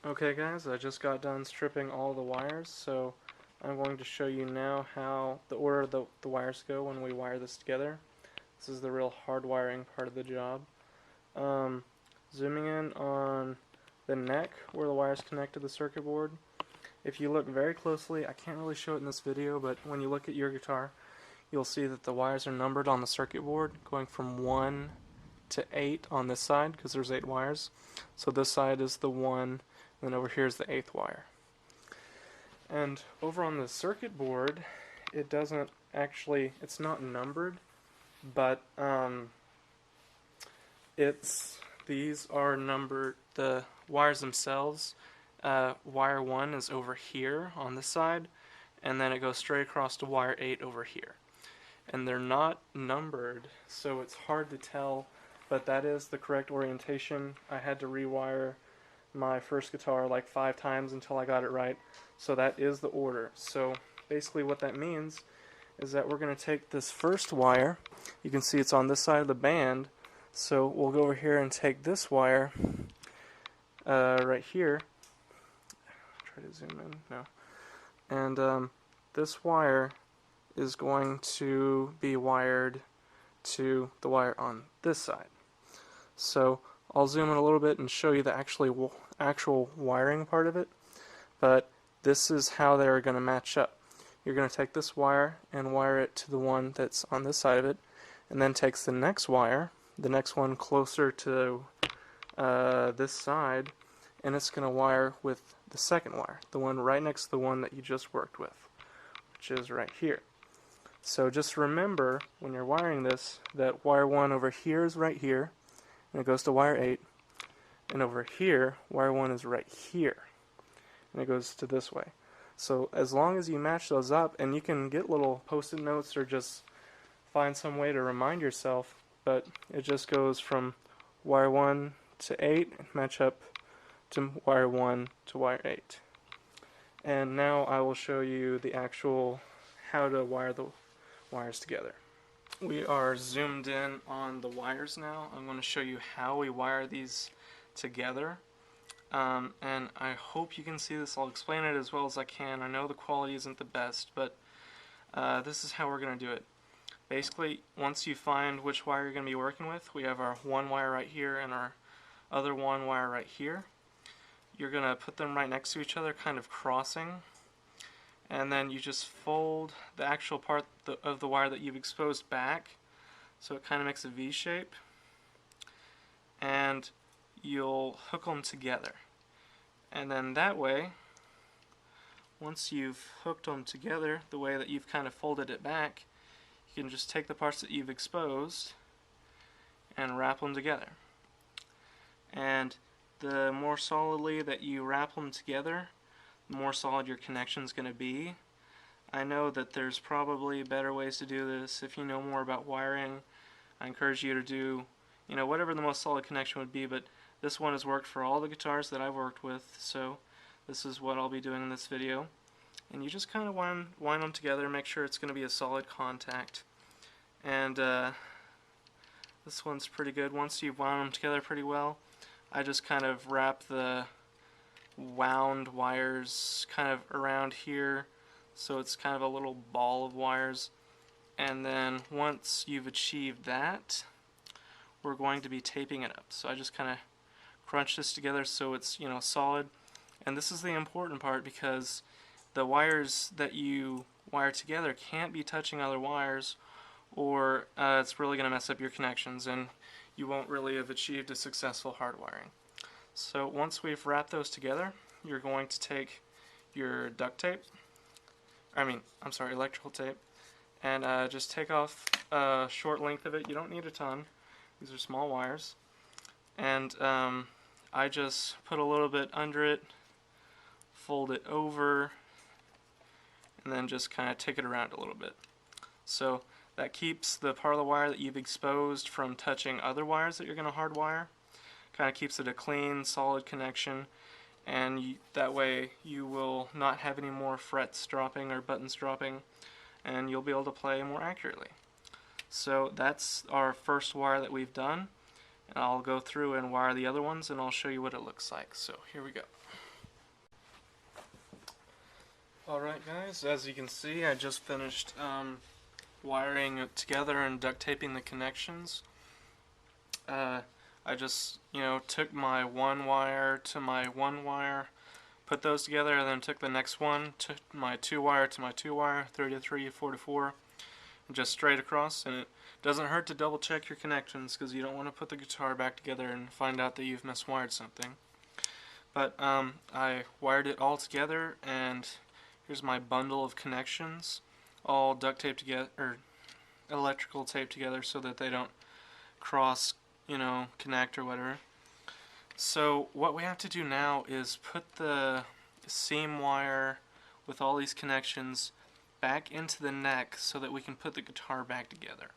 Okay guys, I just got done stripping all the wires, so I'm going to show you now how the order the wires go when we wire this together. This is the real hard wiring part of the job. Um, Zooming in on the neck where the wires connect to the circuit board. If you look very closely, I can't really show it in this video, but when you look at your guitar, you'll see that the wires are numbered on the circuit board, going from 1 to 8 on this side, because there's 8 wires. So this side is the 1, and then over here is the 8th wire. And over on the circuit board, it doesn't actually, it's not numbered, but these are numbered, the wires themselves. Wire 1 is over here on this side, and then it goes straight across to wire 8 over here. And they're not numbered, so it's hard to tell, but that is the correct orientation. I had to rewire my first guitar like 5 times until I got it right, so that is the order. So basically what that means is that we're going to take this first wire, you can see it's on this side of the band, so we'll go over here and take this wire right here. Try to zoom in, no. And this wire is going to be wired to the wire on this side. So I'll zoom in a little bit and show you the actual wiring part of it, but this is how they're going to match up. You're going to take this wire and wire it to the one that's on this side of it, and then takes the next wire, the next one closer to this side, and it's going to wire with the second wire, the one right next to the one that you just worked with, which is right here. So just remember when you're wiring this that wire 1 over here is right here, and it goes to wire 8, and over here wire 1 is right here, and it goes to this way. So as long as you match those up, and you can get little post-it notes or just find some way to remind yourself, but it just goes from wire 1 to 8, match up to wire 1 to wire 8. And now I will show you the actual how to wire the wires together. We are zoomed in on the wires now. I'm going to show you how we wire these together. And I hope you can see this. I'll explain it as well as I can. I know the quality isn't the best, but this is how we're going to do it. Basically, once you find which wire you're going to be working with, we have our one wire right here and our other one wire right here. You're going to put them right next to each other, kind of crossing, and then you just fold the actual part of the wire that you've exposed back, so it kind of makes a V shape, and you'll hook them together. And then that way, once you've hooked them together the way that you've kind of folded it back, you can just take the parts that you've exposed and wrap them together. And the more solidly that you wrap them together, the more solid your connection is going to be. I know that there's probably better ways to do this. If you know more about wiring, I encourage you to do, whatever the most solid connection would be, but this one has worked for all the guitars that I've worked with, so this is what I'll be doing in this video. And you just kind of wind them together, make sure it's going to be a solid contact. And this one's pretty good. Once you've wound them together pretty well, I just kind of wrap the wound wires kind of around here, so it's kind of a little ball of wires. And then once you've achieved that, we're going to be taping it up. So I just kind of crunch this together so it's solid. And this is the important part, because the wires that you wire together can't be touching other wires, or it's really going to mess up your connections and you won't really have achieved a successful hard wiring. So once we've wrapped those together, you're going to take your electrical tape, and just take off a short length of it. You don't need a ton. These are small wires. And I just put a little bit under it, fold it over, and then just kind of take it around a little bit. So that keeps the part of the wire that you've exposed from touching other wires that you're going to hardwire. Kind of keeps it a clean, solid connection, and that way you will not have any more frets dropping or buttons dropping, and you'll be able to play more accurately. So that's our first wire that we've done, and I'll go through and wire the other ones, and I'll show you what it looks like. So here we go. Alright guys, as you can see, I just finished wiring it together and duct taping the connections. I just, took my one wire to my one wire, put those together, and then took the next one, took my two wire to my two wire, 3 to 3, 4 to 4, and just straight across. And it doesn't hurt to double check your connections because you don't want to put the guitar back together and find out that you've miswired something. But I wired it all together, and here's my bundle of connections, all duct taped together, or electrical taped together so that they don't cross, connect or whatever. So what we have to do now is put the seam wire with all these connections back into the neck so that we can put the guitar back together.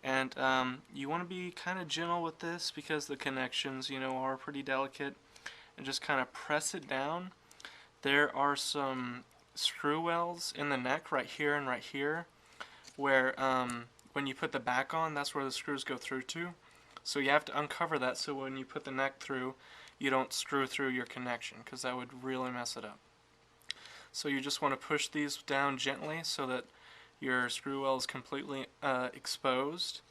And you want to be kind of gentle with this because the connections, are pretty delicate, and just kind of press it down. There are some screw wells in the neck right here and right here where when you put the back on, that's where the screws go through to. So you have to uncover that so when you put the neck through, you don't screw through your connection because that would really mess it up. So you just want to push these down gently so that your screw well is completely exposed.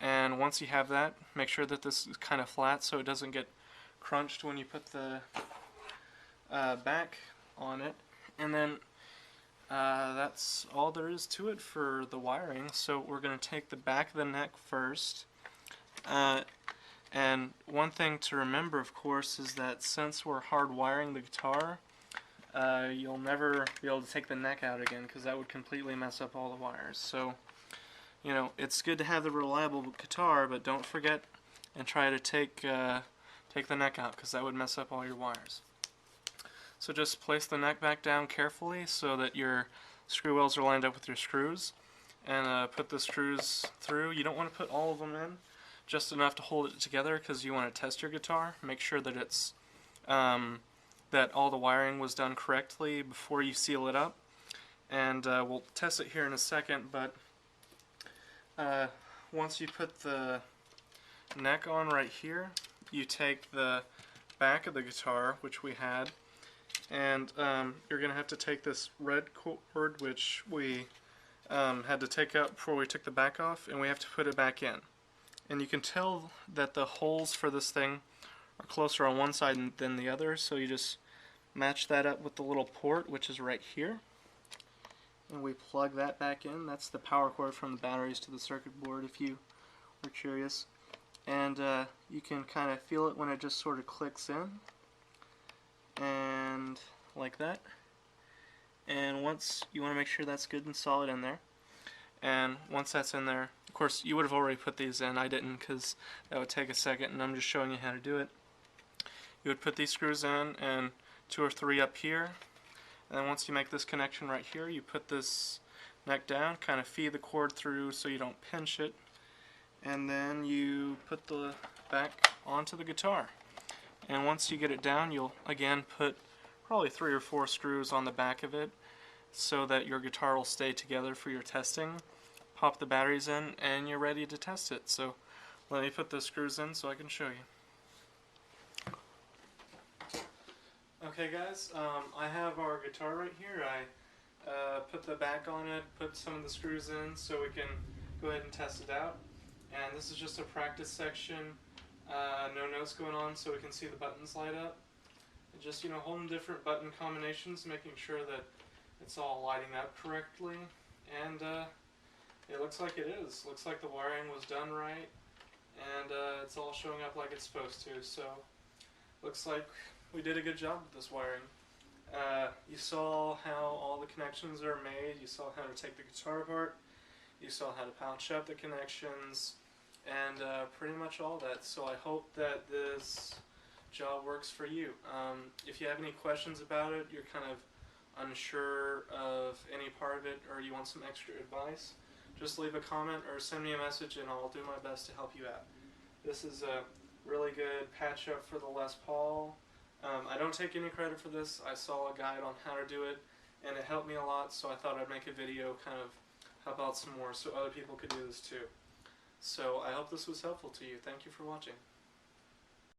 And once you have that, make sure that this is kind of flat so it doesn't get crunched when you put the back on it. And then that's all there is to it for the wiring. So we're going to take the back of the neck first. And one thing to remember, of course, is that since we're hardwiring the guitar, you'll never be able to take the neck out again because that would completely mess up all the wires. So, it's good to have the reliable guitar, but don't forget and try to take the neck out because that would mess up all your wires. So just place the neck back down carefully so that your screw wells are lined up with your screws, and put the screws through. You don't want to put all of them in, just enough to hold it together because you want to test your guitar. Make sure that it's that all the wiring was done correctly before you seal it up. And we'll test it here in a second, but once you put the neck on right here, you take the back of the guitar, which we had, and you're going to have to take this red cord, which we had to take out before we took the back off, and we have to put it back in. And you can tell that the holes for this thing are closer on one side than the other, so you just match that up with the little port, which is right here. And we plug that back in. That's the power cord from the batteries to the circuit board, if you were curious. And you can kind of feel it when it just sort of clicks in. And like that. And once, you want to make sure that's good and solid in there. And once that's in there, of course, you would have already put these in. I didn't because that would take a second, and I'm just showing you how to do it. You would put these screws in, and 2 or 3 up here. And then once you make this connection right here, you put this neck down, kind of feed the cord through so you don't pinch it. And then you put the back onto the guitar. And once you get it down, you'll again put probably 3 or 4 screws on the back of it so that your guitar will stay together for your testing. Pop the batteries in and you're ready to test it. So let me put the screws in so I can show you. Okay guys, I have our guitar right here. I put the back on it, put some of the screws in so we can go ahead and test it out. And this is just a practice section, no notes going on so we can see the buttons light up. And just, holding different button combinations, making sure that it's all lighting up correctly. And it looks like it is. Looks like the wiring was done right, and it's all showing up like it's supposed to. So looks like we did a good job with this wiring. You saw how all the connections are made. You saw how to take the guitar apart. You saw how to pouch up the connections, and pretty much all that. So I hope that this job works for you. If you have any questions about it, you're kind of unsure of any part of it, or you want some extra advice, just leave a comment or send me a message and I'll do my best to help you out. This is a really good patch up for the Les Paul. I don't take any credit for this. I saw a guide on how to do it and it helped me a lot, so I thought I'd make a video kind of help out some more so other people could do this too. So I hope this was helpful to you. Thank you for watching.